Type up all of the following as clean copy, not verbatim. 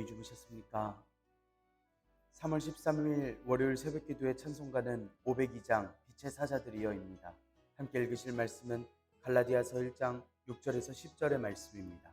안녕히 주무셨습니까? 3월 13일 월요일 새벽기도의 찬송가는 502장 빛의 사자들이여입니다. 함께 읽으실 말씀은 갈라디아서 1장 6절에서 10절의 말씀입니다.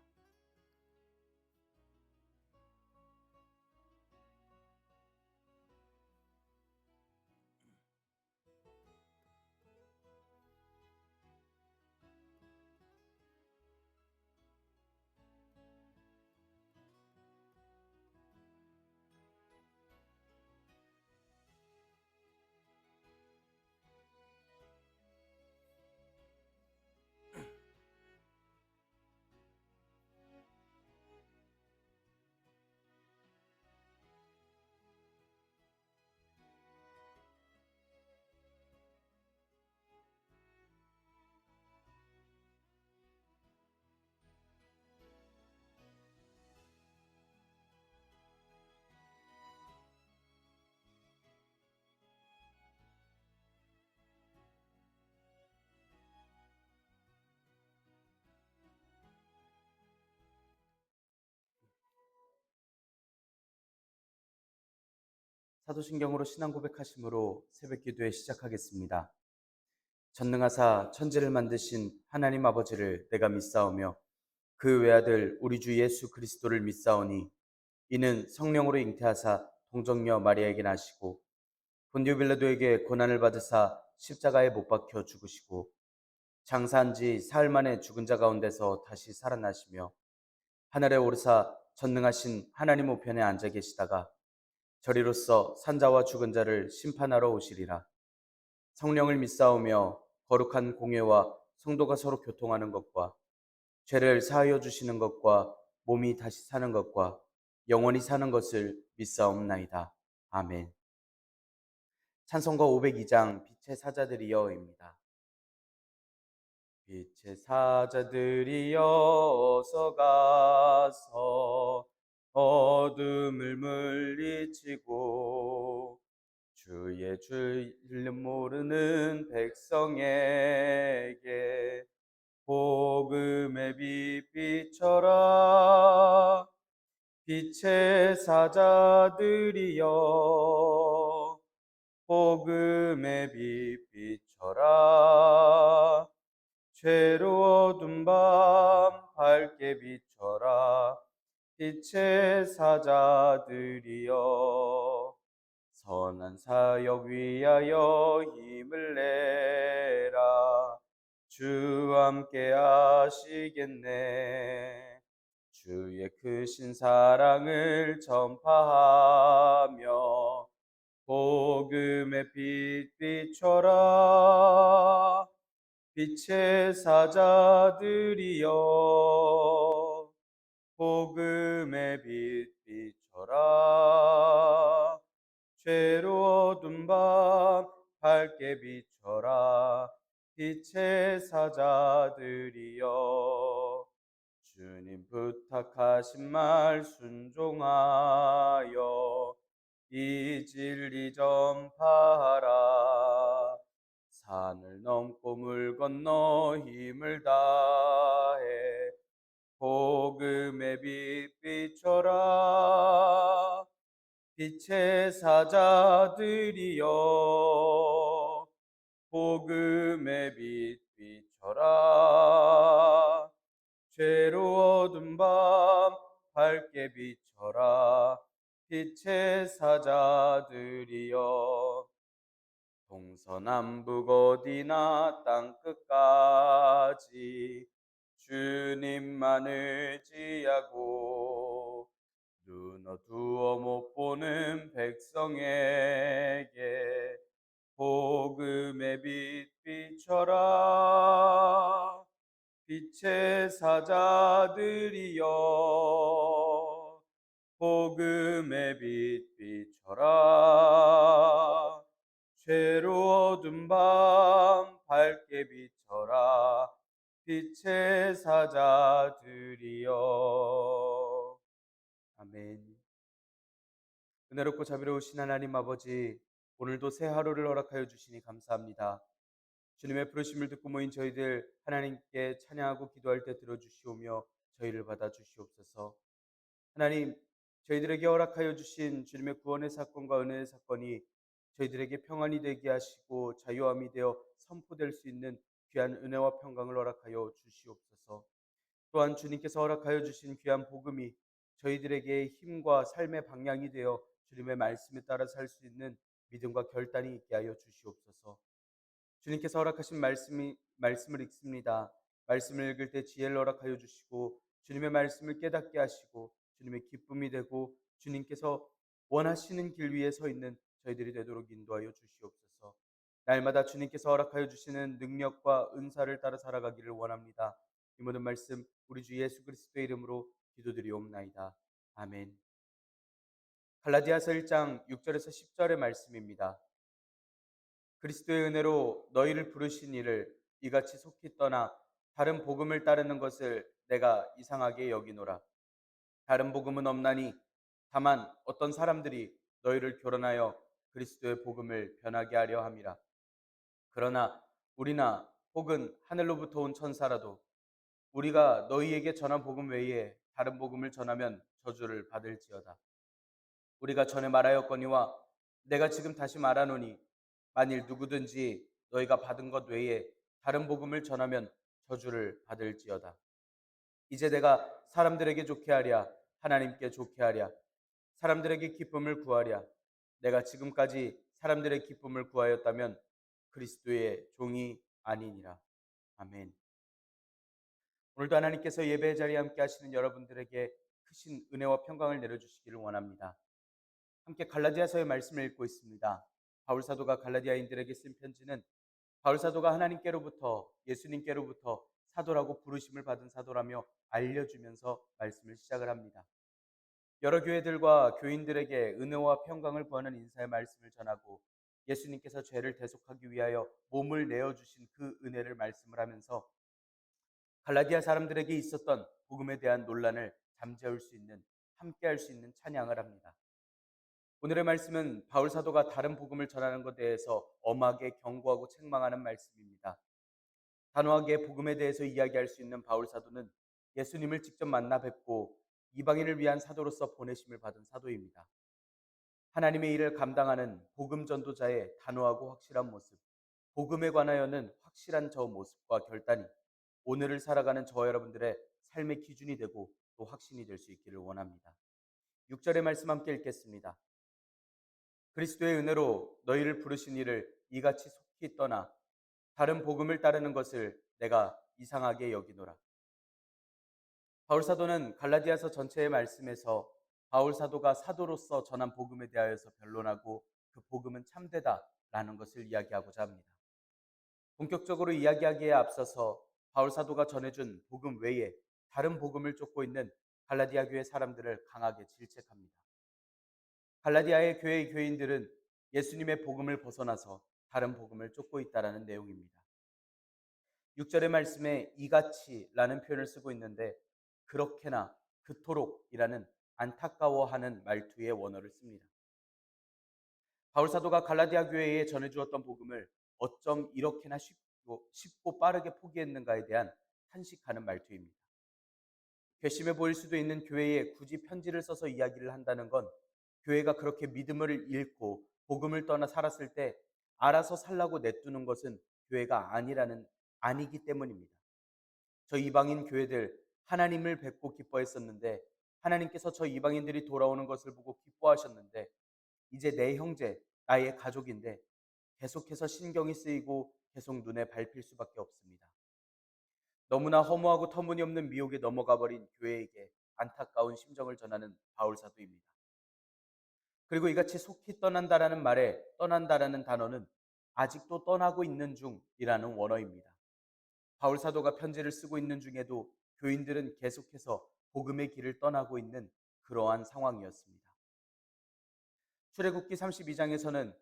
사도신경으로 신앙 고백하심으로 새벽기도에 시작하겠습니다. 전능하사 천지를 만드신 하나님 아버지를 내가 믿사오며 그 외아들 우리 주 예수 그리스도를 믿사오니 이는 성령으로 잉태하사 동정녀 마리아에게 나시고 본디오 빌라도에게 고난을 받으사 십자가에 못 박혀 죽으시고 장사한 지 사흘 만에 죽은 자 가운데서 다시 살아나시며 하늘에 오르사 전능하신 하나님 우편에 앉아 계시다가 저리로서 산자와 죽은 자를 심판하러 오시리라. 성령을 믿사오며 거룩한 공예와 성도가 서로 교통하는 것과 죄를 사하여 주시는 것과 몸이 다시 사는 것과 영원히 사는 것을 믿사옵나이다. 아멘. 찬송가 502장 빛의 사자들이여입니다. 빛의 사자들이여 어서 가서 어둠을 물리치고 주의 주를 모르는 백성에게 복음의 빛 비춰라. 빛의 사자들이여 복음의 빛 비춰라. 죄로 어두운 밤 밝게 비춰라. 빛의 사자들이여 선한 사역 위하여 힘을 내라. 주와 함께 하시겠네. 주의 크신 사랑을 전파하며 복음의 빛 비춰라. 빛의 사자들이여 복음의 빛 비춰라. 죄로 어두운 밤 밝게 비춰라. 빛의 사자들이여 주님 부탁하신 말 순종하여 이 진리 전파하라. 산을 넘고 물 건너 힘을 다해 복음의 빛 비춰라. 빛의 사자들이여 복음의 빛 비춰라. 죄로 어두운 밤 밝게 비춰라. 빛의 사자들이여 동서남북 어디나 땅끝까지 주님만 의지하고 눈 어두워 못 보는 백성에게 복음의 빛 비춰라. 빛의 사자들이여 복음의 빛 비춰라. 죄로 어두운 밤 밝게 비춰라. 빛의 사자들이여. 아멘. 은혜롭고 자비로우신 하나님 아버지, 오늘도 새 하루를 허락하여 주시니 감사합니다. 주님의 부르심을 듣고 모인 저희들 하나님께 찬양하고 기도할 때 들어주시오며 저희를 받아주시옵소서. 하나님, 저희들에게 허락하여 주신 주님의 구원의 사건과 은혜의 사건이 저희들에게 평안이 되게 하시고 자유함이 되어 선포될 수 있는 귀한 은혜와 평강을 허락하여 주시옵소서. 또한 주님께서 허락하여 주신 귀한 복음이 저희들에게 힘과 삶의 방향이 되어 주님의 말씀에 따라 살 수 있는 믿음과 결단이 있게 하여 주시옵소서. 주님께서 허락하신 말씀을 읽습니다. 말씀을 읽을 때 지혜를 허락하여 주시고 주님의 말씀을 깨닫게 하시고 주님의 기쁨이 되고 주님께서 원하시는 길 위에 서 있는 저희들이 되도록 인도하여 주시옵소서. 날마다 주님께서 허락하여 주시는 능력과 은사를 따라 살아가기를 원합니다. 이 모든 말씀 우리 주 예수 그리스도의 이름으로 기도드리옵나이다. 아멘. 갈라디아서 1장 6절에서 10절의 말씀입니다. 그리스도의 은혜로 너희를 부르신 이를 이같이 속히 떠나 다른 복음을 따르는 것을 내가 이상하게 여기노라. 다른 복음은 없나니 다만 어떤 사람들이 너희를 교란하여 그리스도의 복음을 변하게 하려 함이라. 그러나 우리나 혹은 하늘로부터 온 천사라도 우리가 너희에게 전한 복음 외에 다른 복음을 전하면 저주를 받을지어다. 우리가 전에 말하였거니와 내가 지금 다시 말하노니 만일 누구든지 너희가 받은 것 외에 다른 복음을 전하면 저주를 받을지어다. 이제 내가 사람들에게 좋게 하랴 하나님께 좋게 하랴 사람들에게 기쁨을 구하랴 내가 지금까지 사람들의 기쁨을 구하였다면 그리스도의 종이 아니니라. 아멘. 오늘도 하나님께서 예배의 자리에 함께 하시는 여러분들에게 크신 은혜와 평강을 내려주시기를 원합니다. 함께 갈라디아서의 말씀을 읽고 있습니다. 바울 사도가 갈라디아인들에게 쓴 편지는 바울 사도가 하나님께로부터 예수님께로부터 사도라고 부르심을 받은 사도라며 알려주면서 말씀을 시작을 합니다. 여러 교회들과 교인들에게 은혜와 평강을 구하는 인사의 말씀을 전하고 예수님께서 죄를 대속하기 위하여 몸을 내어주신 그 은혜를 말씀을 하면서 갈라디아 사람들에게 있었던 복음에 대한 논란을 잠재울 수 있는 함께할 수 있는 찬양을 합니다. 오늘의 말씀은 바울 사도가 다른 복음을 전하는 것에 대해서 엄하게 경고하고 책망하는 말씀입니다. 단호하게 복음에 대해서 이야기할 수 있는 바울 사도는 예수님을 직접 만나 뵙고 이방인을 위한 사도로서 보내심을 받은 사도입니다. 하나님의 일을 감당하는 복음 전도자의 단호하고 확실한 모습, 복음에 관하여는 확실한 저 모습과 결단이 오늘을 살아가는 저와 여러분들의 삶의 기준이 되고 또 확신이 될 수 있기를 원합니다. 6절의 말씀 함께 읽겠습니다. 그리스도의 은혜로 너희를 부르신 이를 이같이 속히 떠나 다른 복음을 따르는 것을 내가 이상하게 여기노라. 바울 사도는 갈라디아서 전체의 말씀에서 바울 사도가 사도로서 전한 복음에 대하여서 변론하고 그 복음은 참되다라는 것을 이야기하고자 합니다. 본격적으로 이야기하기에 앞서서 바울 사도가 전해준 복음 외에 다른 복음을 쫓고 있는 갈라디아 교회 사람들을 강하게 질책합니다. 갈라디아의 교회의 교인들은 예수님의 복음을 벗어나서 다른 복음을 쫓고 있다라는 내용입니다. 6절의 말씀에 이같이라는 표현을 쓰고 있는데 그렇게나 그토록이라는 안타까워하는 말투의 원어를 씁니다. 바울 사도가 갈라디아 교회에 전해주었던 복음을 어쩜 이렇게나 쉽고 빠르게 포기했는가에 대한 탄식하는 말투입니다. 괘씸해 보일 수도 있는 교회에 굳이 편지를 써서 이야기를 한다는 건 교회가 그렇게 믿음을 잃고 복음을 떠나 살았을 때 알아서 살라고 내두는 것은 교회가 아니기 때문입니다. 저 이방인 교회들 하나님을 뵙고 기뻐했었는데 하나님께서 저 이방인들이 돌아오는 것을 보고 기뻐하셨는데 이제 내 형제, 나의 가족인데 계속해서 신경이 쓰이고 계속 눈에 밟힐 수밖에 없습니다. 너무나 허무하고 터무니없는 미혹에 넘어가 버린 교회에게 안타까운 심정을 전하는 바울 사도입니다. 그리고 이같이 속히 떠난다라는 말에 떠난다라는 단어는 아직도 떠나고 있는 중이라는 원어입니다. 바울 사도가 편지를 쓰고 있는 중에도 교인들은 계속해서 복음의 길을 떠나고 있는 그러한 상황이었습니다. 출애굽기 32장에서는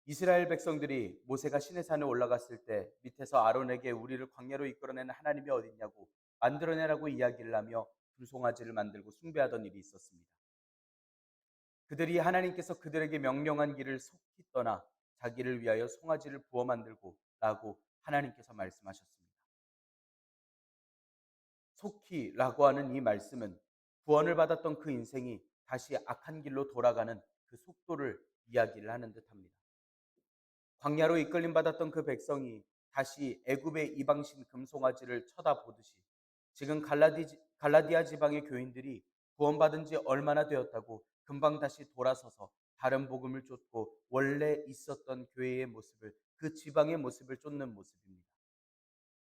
이스라엘 백성들이 모세가 시내산에 올라갔을 때 밑에서 아론에게 우리를 광야로 이끌어내는 하나님이 어딨냐고 만들어내라고 이야기를 하며 불송아지를 만들고 숭배하던 일이 있었습니다. 그들이 하나님께서 그들에게 명령한 길을 속히 떠나 자기를 위하여 송아지를 부어 만들고 라고 하나님께서 말씀하셨습니다. 속히라고 하는 이 말씀은 구원을 받았던 그 인생이 다시 악한 길로 돌아가는 그 속도를 이야기를 하는 듯합니다. 광야로 이끌림 받았던 그 백성이 다시 애굽의 이방신 금송아지를 쳐다보듯이 지금 갈라디아 지방의 교인들이 구원받은 지 얼마나 되었다고 금방 다시 돌아서서 다른 복음을 쫓고 원래 있었던 교회의 모습을, 그 지방의 모습을 쫓는 모습입니다.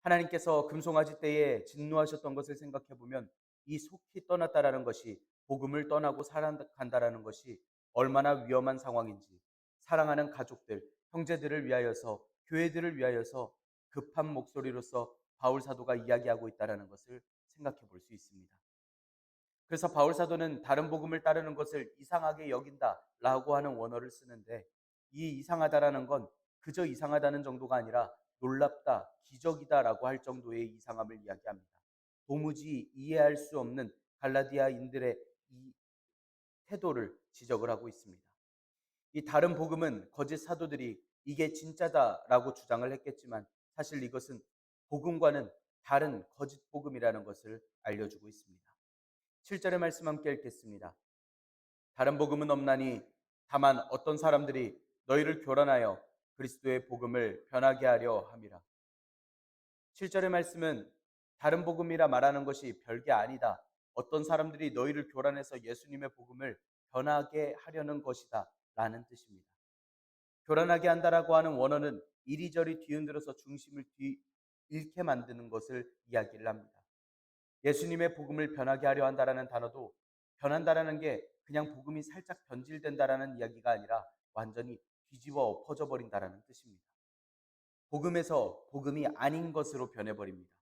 하나님께서 금송아지 때에 진노하셨던 것을 생각해 보면 이 속히 떠났다라는 것이, 복음을 떠나고 살아간다라는 것이 얼마나 위험한 상황인지, 사랑하는 가족들, 형제들을 위하여서, 교회들을 위하여서 급한 목소리로서 바울 사도가 이야기하고 있다라는 것을 생각해 볼 수 있습니다. 그래서 바울 사도는 다른 복음을 따르는 것을 이상하게 여긴다라고 하는 원어를 쓰는데, 이 이상하다라는 건 그저 이상하다는 정도가 아니라 놀랍다, 기적이다라고 할 정도의 이상함을 이야기합니다. 도무지 이해할 수 없는 갈라디아인들의 이 태도를 지적을 하고 있습니다. 이 다른 복음은 거짓 사도들이 이게 진짜다라고 주장을 했겠지만 사실 이것은 복음과는 다른 거짓 복음이라는 것을 알려주고 있습니다. 7절의 말씀 함께 읽겠습니다. 다른 복음은 없나니 다만 어떤 사람들이 너희를 교란하여 그리스도의 복음을 변하게 하려 함이라. 7절의 말씀은 다른 복음이라 말하는 것이 별게 아니다, 어떤 사람들이 너희를 교란해서 예수님의 복음을 변하게 하려는 것이다 라는 뜻입니다. 교란하게 한다라고 하는 원어는 이리저리 뒤흔들어서 중심을 잃게 만드는 것을 이야기를 합니다. 예수님의 복음을 변하게 하려 한다라는 단어도 변한다라는 게 그냥 복음이 살짝 변질된다라는 이야기가 아니라 완전히 뒤집어 엎어져 버린다라는 뜻입니다. 복음에서 복음이 아닌 것으로 변해버립니다.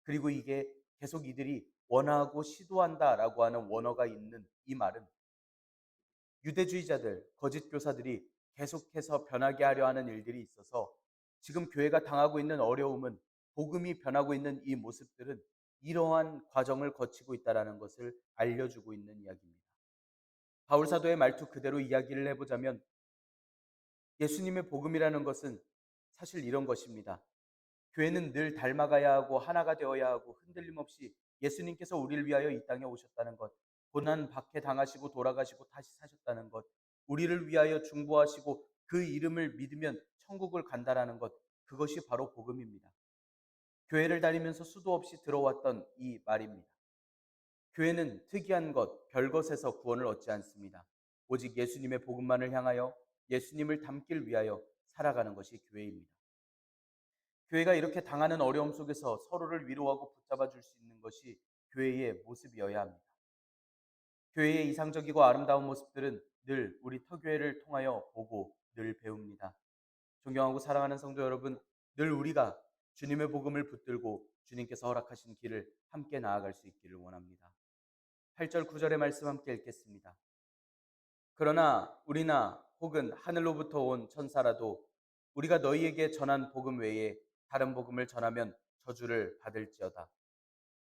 그리고 이게 계속 이들이 원하고 시도한다라고 하는 원어가 있는 이 말은 유대주의자들, 거짓 교사들이 계속해서 변하게 하려 하는 일들이 있어서 지금 교회가 당하고 있는 어려움은, 복음이 변하고 있는 이 모습들은 이러한 과정을 거치고 있다는 것을 알려주고 있는 이야기입니다. 바울 사도의 말투 그대로 이야기를 해보자면 예수님의 복음이라는 것은 사실 이런 것입니다. 교회는 늘 닮아가야 하고 하나가 되어야 하고 흔들림 없이 예수님께서 우리를 위하여 이 땅에 오셨다는 것, 고난 박해 당하시고 돌아가시고 다시 사셨다는 것, 우리를 위하여 중보하시고 그 이름을 믿으면 천국을 간다라는 것, 그것이 바로 복음입니다. 교회를 다니면서 수도 없이 들어왔던 이 말입니다. 교회는 특이한 것, 별것에서 구원을 얻지 않습니다. 오직 예수님의 복음만을 향하여 예수님을 닮길 위하여 살아가는 것이 교회입니다. 교회가 이렇게 당하는 어려움 속에서 서로를 위로하고 붙잡아 줄 수 있는 것이 교회의 모습이어야 합니다. 교회의 이상적이고 아름다운 모습들은 늘 우리 터교회를 통하여 보고 늘 배웁니다. 존경하고 사랑하는 성도 여러분, 늘 우리가 주님의 복음을 붙들고 주님께서 허락하신 길을 함께 나아갈 수 있기를 원합니다. 8절 9절의 말씀 함께 읽겠습니다. 그러나 우리나 혹은 하늘로부터 온 천사라도 우리가 너희에게 전한 복음 외에 다른 복음을 전하면 저주를 받을지어다.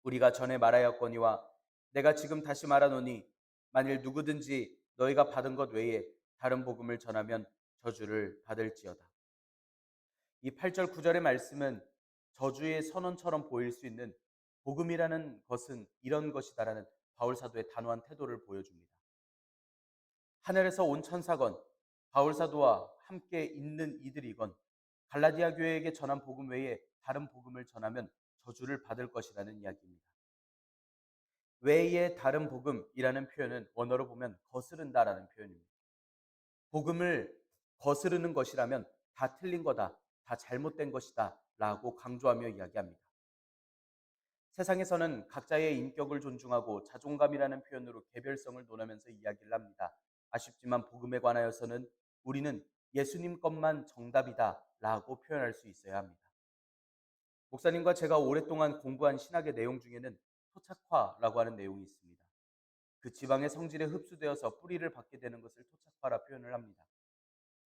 우리가 전에 말하였거니와 내가 지금 다시 말하노니 만일 누구든지 너희가 받은 것 외에 다른 복음을 전하면 저주를 받을지어다. 이 8절 9절의 말씀은 저주의 선언처럼 보일 수 있는, 복음이라는 것은 이런 것이다라는 바울 사도의 단호한 태도를 보여줍니다. 하늘에서 온 천사건 바울 사도와 함께 있는 이들이건 갈라디아 교회에게 전한 복음 외에 다른 복음을 전하면 저주를 받을 것이라는 이야기입니다. 외의 다른 복음이라는 표현은 원어로 보면 거스른다라는 표현입니다. 복음을 거스르는 것이라면 다 틀린 거다, 다 잘못된 것이다 라고 강조하며 이야기합니다. 세상에서는 각자의 인격을 존중하고 자존감이라는 표현으로 개별성을 논하면서 이야기를 합니다. 아쉽지만 복음에 관하여서는 우리는 예수님 것만 정답이다 라고 표현할 수 있어야 합니다. 목사님과 제가 오랫동안 공부한 신학의 내용 중에는 토착화라고 하는 내용이 있습니다. 그 지방의 성질에 흡수되어서 뿌리를 받게 되는 것을 토착화라 표현을 합니다.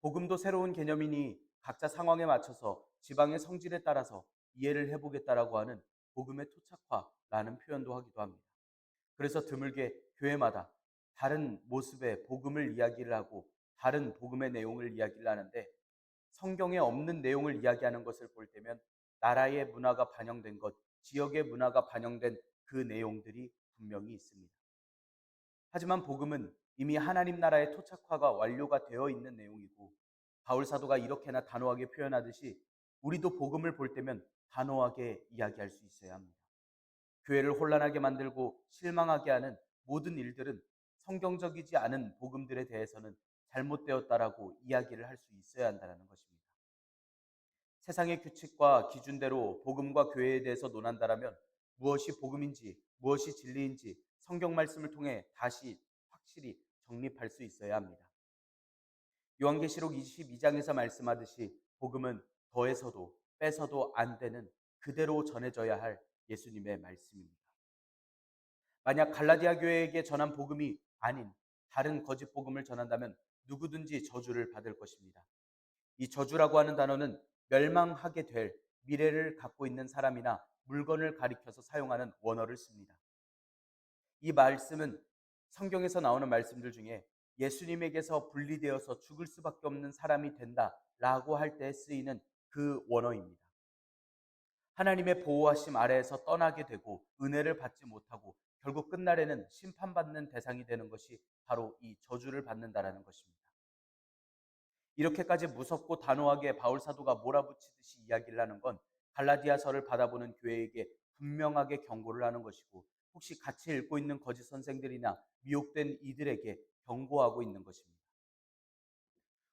복음도 새로운 개념이니 각자 상황에 맞춰서 지방의 성질에 따라서 이해를 해보겠다라고 하는 복음의 토착화라는 표현도 하기도 합니다. 그래서 드물게 교회마다 다른 모습의 복음을 이야기를 하고 다른 복음의 내용을 이야기를 하는데, 성경에 없는 내용을 이야기하는 것을 볼 때면 나라의 문화가 반영된 것, 지역의 문화가 반영된 그 내용들이 분명히 있습니다. 하지만 복음은 이미 하나님 나라의 토착화가 완료가 되어 있는 내용이고, 바울 사도가 이렇게나 단호하게 표현하듯이 우리도 복음을 볼 때면 단호하게 이야기할 수 있어야 합니다. 교회를 혼란하게 만들고 실망하게 하는 모든 일들은 성경적이지 않은 복음들에 대해서는 잘못되었다라고 이야기를 할 수 있어야 한다는 것입니다. 세상의 규칙과 기준대로 복음과 교회에 대해서 논한다라면 무엇이 복음인지, 무엇이 진리인지 성경 말씀을 통해 다시 확실히 정립할 수 있어야 합니다. 요한계시록 22장에서 말씀하듯이 복음은 더해서도 빼서도 안 되는 그대로 전해져야 할 예수님의 말씀입니다. 만약 갈라디아 교회에게 전한 복음이 아닌 다른 거짓 복음을 전한다면 누구든지 저주를 받을 것입니다. 이 저주라고 하는 단어는 멸망하게 될 미래를 갖고 있는 사람이나 물건을 가리켜서 사용하는 원어를 씁니다. 이 말씀은 성경에서 나오는 말씀들 중에 예수님에게서 분리되어서 죽을 수밖에 없는 사람이 된다라고 할 때 쓰이는 그 원어입니다. 하나님의 보호하심 아래에서 떠나게 되고 은혜를 받지 못하고 결국 끝날에는 심판받는 대상이 되는 것이 바로 이 저주를 받는다라는 것입니다. 이렇게까지 무섭고 단호하게 바울 사도가 몰아붙이듯이 이야기를 하는 건 갈라디아서를 받아보는 교회에게 분명하게 경고를 하는 것이고, 혹시 같이 읽고 있는 거짓 선생들이나 미혹된 이들에게 경고하고 있는 것입니다.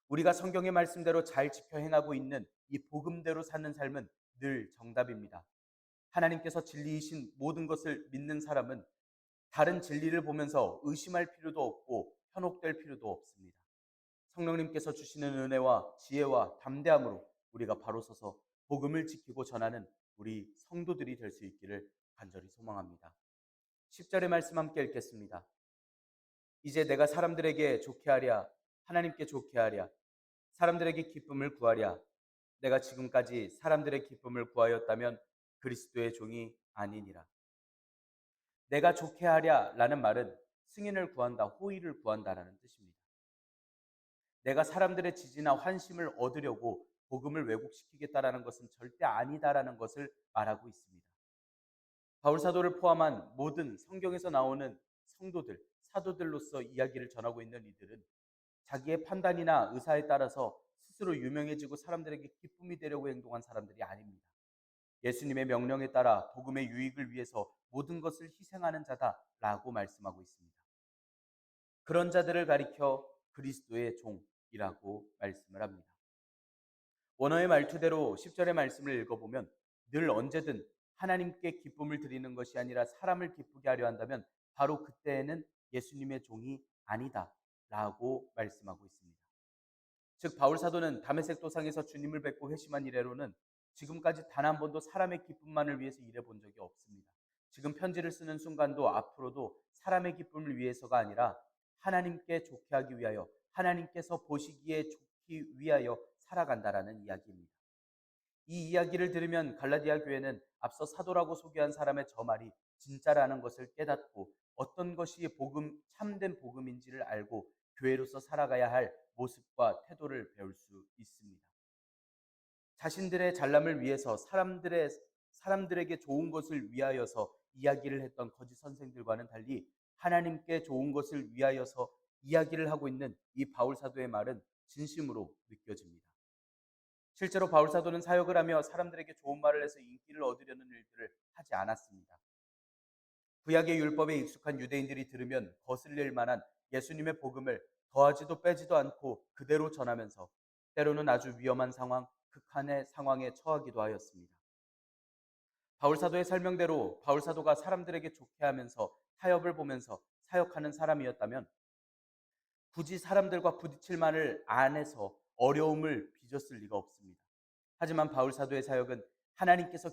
우리가 성경의 말씀대로 잘 지켜 행하고 있는 이 복음대로 사는 삶은 늘 정답입니다. 하나님께서 진리이신 모든 것을 믿는 사람은 다른 진리를 보면서 의심할 필요도 없고 현혹될 필요도 없습니다. 성령님께서 주시는 은혜와 지혜와 담대함으로 우리가 바로 서서 복음을 지키고 전하는 우리 성도들이 될 수 있기를 간절히 소망합니다. 10절의 말씀 함께 읽겠습니다. 이제 내가 사람들에게 좋게 하랴, 하나님께 좋게 하랴, 사람들에게 기쁨을 구하랴. 내가 지금까지 사람들의 기쁨을 구하였다면 그리스도의 종이 아니니라. 내가 좋게 하랴 라는 말은 승인을 구한다, 호의를 구한다라는 뜻입니다. 내가 사람들의 지지나 환심을 얻으려고 복음을 왜곡시키겠다라는 것은 절대 아니다라는 것을 말하고 있습니다. 바울 사도를 포함한 모든 성경에서 나오는 성도들, 사도들로서 이야기를 전하고 있는 이들은 자기의 판단이나 의사에 따라서 스스로 유명해지고 사람들에게 기쁨이 되려고 행동한 사람들이 아닙니다. 예수님의 명령에 따라 복음의 유익을 위해서 모든 것을 희생하는 자다라고 말씀하고 있습니다. 그런 자들을 가리켜 그리스도의 종이라고 말씀을 합니다. 원어의 말투대로 10절의 말씀을 읽어보면 늘 언제든 하나님께 기쁨을 드리는 것이 아니라 사람을 기쁘게 하려 한다면 바로 그때에는 예수님의 종이 아니다 라고 말씀하고 있습니다. 즉 바울 사도는 다메섹 도상에서 주님을 뵙고 회심한 이래로는 지금까지 단 한 번도 사람의 기쁨만을 위해서 일해 본 적이 없습니다. 지금 편지를 쓰는 순간도 앞으로도 사람의 기쁨을 위해서가 아니라 하나님께 좋게 하기 위하여, 하나님께서 보시기에 좋기 위하여 살아간다라는 이야기입니다. 이 이야기를 들으면 갈라디아 교회는 앞서 사도라고 소개한 사람의 저 말이 진짜라는 것을 깨닫고 어떤 것이 복음, 참된 복음인지를 알고 교회로서 살아가야 할 모습과 태도를 배울 수 있습니다. 자신들의 잘남을 위해서 사람들에게 좋은 것을 위하여서 이야기를 했던 거짓 선생들과는 달리 하나님께 좋은 것을 위하여서 이야기를 하고 있는 이 바울 사도의 말은 진심으로 느껴집니다. 실제로 바울 사도는 사역을 하며 사람들에게 좋은 말을 해서 인기를 얻으려는 일들을 하지 않았습니다. 구약의 율법에 익숙한 유대인들이 들으면 거슬릴 만한 예수님의 복음을 더하지도 빼지도 않고 그대로 전하면서 때로는 아주 위험한 상황, 극한의 상황에 처하기도 하였습니다. 바울 사도의 설명대로 바울 사도가 사람들에게 좋게 하면서 타협을 보면서 사역하는 사람이었다면 굳이 사람들과 부딪힐 만을 안 해서 어려움을 빚었을 리가 없습니다. 하지만 바울 사도의 사역은 하나님께서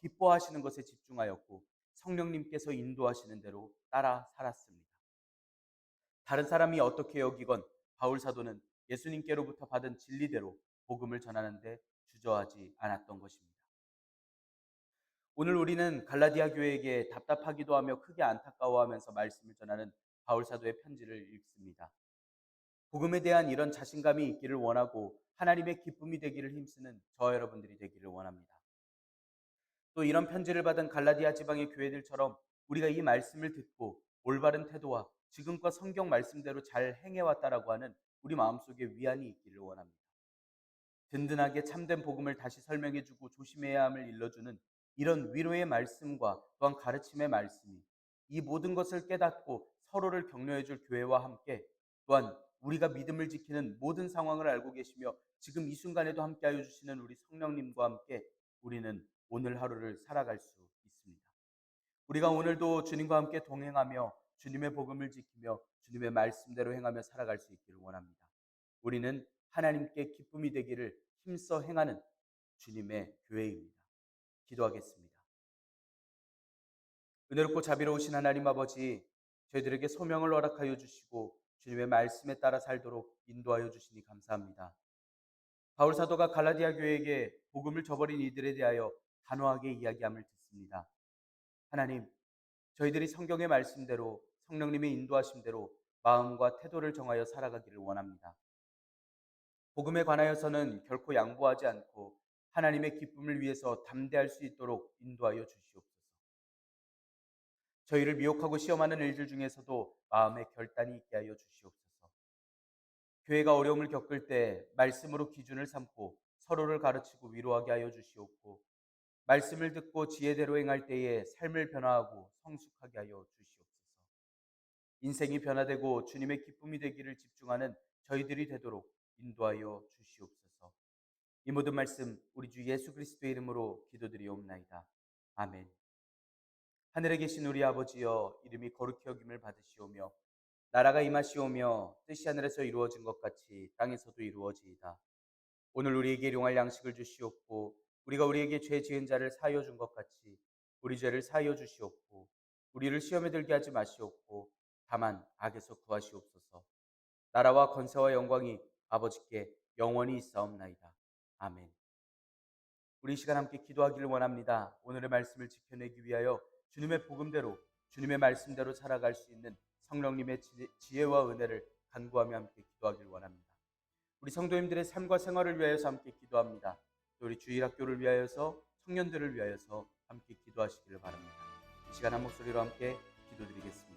기뻐하시는 것에 집중하였고 성령님께서 인도하시는 대로 따라 살았습니다. 다른 사람이 어떻게 여기건 바울 사도는 예수님께로부터 받은 진리대로 복음을 전하는데 주저하지 않았던 것입니다. 오늘 우리는 갈라디아 교회에게 답답하기도 하며 크게 안타까워하면서 말씀을 전하는 바울 사도의 편지를 읽습니다. 복음에 대한 이런 자신감이 있기를 원하고 하나님의 기쁨이 되기를 힘쓰는 저와 여러분들이 되기를 원합니다. 또 이런 편지를 받은 갈라디아 지방의 교회들처럼 우리가 이 말씀을 듣고 올바른 태도와 지금껏 성경 말씀대로 잘 행해왔다라고 하는 우리 마음속에 위안이 있기를 원합니다. 든든하게 참된 복음을 다시 설명해주고 조심해야 함을 일러주는 이런 위로의 말씀과 또한 가르침의 말씀이 이 모든 것을 깨닫고 서로를 격려해줄 교회와 함께 또한 우리가 믿음을 지키는 모든 상황을 알고 계시며 지금 이 순간에도 함께하여 주시는 우리 성령님과 함께 우리는 오늘 하루를 살아갈 수 있습니다. 우리가 오늘도 주님과 함께 동행하며 주님의 복음을 지키며 주님의 말씀대로 행하며 살아갈 수 있기를 원합니다. 우리는 하나님께 기쁨이 되기를 힘써 행하는 주님의 교회입니다. 기도하겠습니다. 은혜롭고 자비로우신 하나님 아버지, 저희들에게 소명을 허락하여 주시고 주님의 말씀에 따라 살도록 인도하여 주시니 감사합니다. 바울 사도가 갈라디아 교회에게 복음을 저버린 이들에 대하여 단호하게 이야기함을 듣습니다. 하나님, 저희들이 성경의 말씀대로 성령님의 인도하심대로 마음과 태도를 정하여 살아가기를 원합니다. 복음에 관하여서는 결코 양보하지 않고 하나님의 기쁨을 위해서 담대할 수 있도록 인도하여 주시옵소서. 저희를 미혹하고 시험하는 일들 중에서도 마음의 결단이 있게 하여 주시옵소서. 교회가 어려움을 겪을 때 말씀으로 기준을 삼고 서로를 가르치고 위로하게 하여 주시옵고, 말씀을 듣고 지혜대로 행할 때에 삶을 변화하고 성숙하게 하여 주시옵소서. 인생이 변화되고 주님의 기쁨이 되기를 집중하는 저희들이 되도록 인도하여 주시옵소서. 이 모든 말씀 우리 주 예수 그리스도의 이름으로 기도드리옵나이다. 아멘. 하늘에 계신 우리 아버지여, 이름이 거룩히 여김을 받으시오며 나라가 임하시오며 뜻이 하늘에서 이루어진 것 같이 땅에서도 이루어지이다. 오늘 우리에게 일용할 양식을 주시옵고, 우리가 우리에게 죄 지은 자를 사하여 준 것 같이 우리 죄를 사하여 주시옵고, 우리를 시험에 들게 하지 마시옵고 다만 악에서 구하시옵소서. 나라와 권세와 영광이 아버지께 영원히 있사옵나이다. 아멘. 우리 이 시간 함께 기도하기를 원합니다. 오늘의 말씀을 지켜내기 위하여 주님의 복음대로 주님의 말씀대로 살아갈 수 있는 성령님의 지혜와 은혜를 간구하며 함께 기도하기를 원합니다. 우리 성도님들의 삶과 생활을 위하여서 함께 기도합니다. 또 우리 주일학교를 위하여서 청년들을 위하여서 함께 기도하시기를 바랍니다. 이 시간 한 목소리로 함께 기도드리겠습니다.